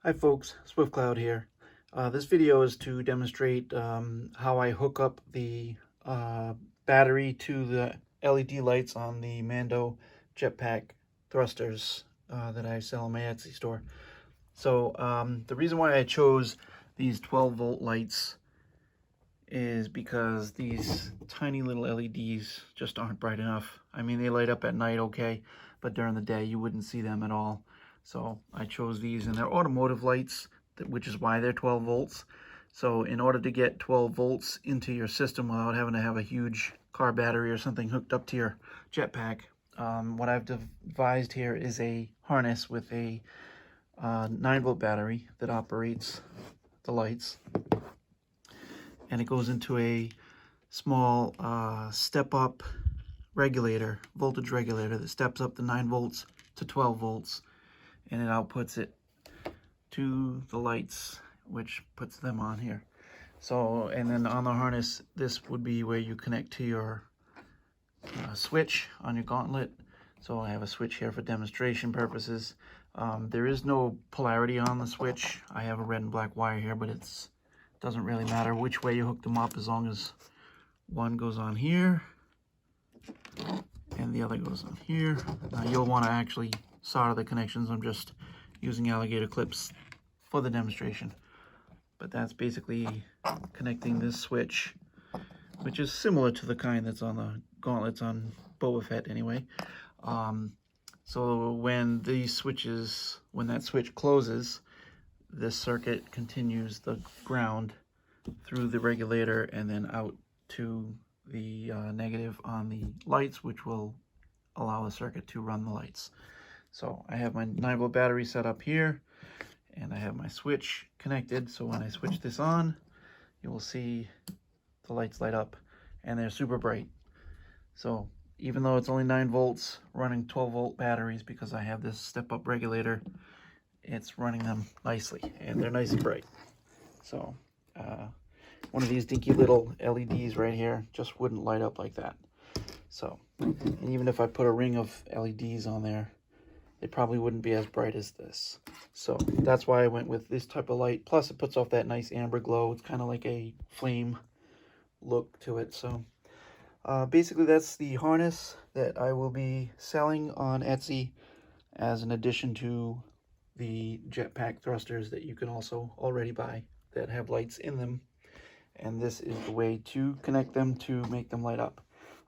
Hi folks, SwiftCloud here. This video is to demonstrate how I hook up the battery to the LED lights on the Mando Jetpack Thrusters that I sell in my Etsy store. So the reason why I chose these 12-volt lights is because these tiny little LEDs just aren't bright enough. I mean, they light up at night okay, but during the day you wouldn't see them at all. So I chose these, and they're automotive lights, which is why they're 12 volts. So in order to get 12 volts into your system without having to have a huge car battery or something hooked up to your jetpack, what I've devised here is a harness with a 9-volt battery that operates the lights. And it goes into a small step-up regulator, voltage regulator, that steps up the 9 volts to 12 volts. And it outputs it to the lights, which puts them on here. So, and then on the harness, this would be where you connect to your switch on your gauntlet. So I have a switch here for demonstration purposes. There is no polarity on the switch. I have a red and black wire here, but it doesn't really matter which way you hook them up, as long as one goes on here and the other goes on here. Now you'll want to actually solder the connections. I'm just using alligator clips for the demonstration. But that's basically connecting this switch, which is similar to the kind that's on the gauntlets on Boba Fett anyway. So when that switch closes, this circuit continues the ground through the regulator and then out to the negative on the lights, which will allow the circuit to run the lights. So I have my 9-volt battery set up here, and I have my switch connected. So when I switch this on, you will see the lights light up, and they're super bright. So even though it's only 9 volts running 12-volt batteries, because I have this step-up regulator, it's running them nicely, and they're nice and bright. So one of these dinky little LEDs right here just wouldn't light up like that. So, and even if I put a ring of LEDs on there, it probably wouldn't be as bright as this. So that's why I went with this type of light. Plus it puts off that nice amber glow. It's kind of like a flame look to it. So basically that's the harness that I will be selling on Etsy as an addition to the Jetpack Thrusters that you can also already buy that have lights in them. And this is the way to connect them to make them light up.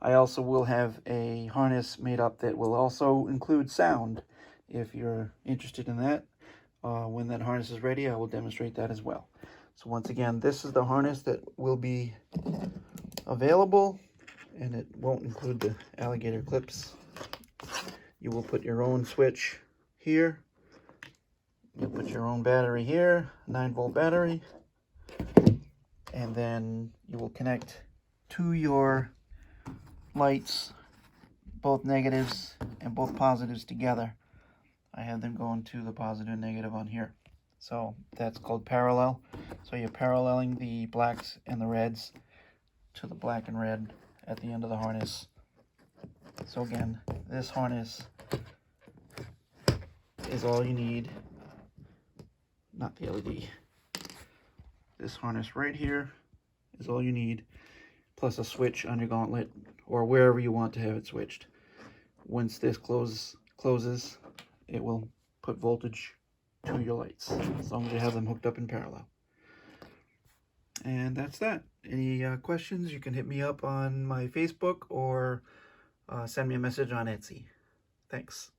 I also will have a harness made up that will also include sound. If you're interested in that, when that harness is ready, I will demonstrate that as well. So once again, this is the harness that will be available, and it won't include the alligator clips. You will put your own switch here. You'll put your own battery here, 9-volt battery, and then you will connect to your lights, both negatives and both positives together. I have them going to the positive and negative on here. So that's called parallel. So you're paralleling the blacks and the reds to the black and red at the end of the harness. So again, this harness is all you need. Not the LED. This harness right here is all you need, plus a switch on your gauntlet or wherever you want to have it switched. Once this closes, it will put voltage to your lights, as long as you have them hooked up in parallel. And that's that. Any questions, you can hit me up on my Facebook or send me a message on Etsy. Thanks.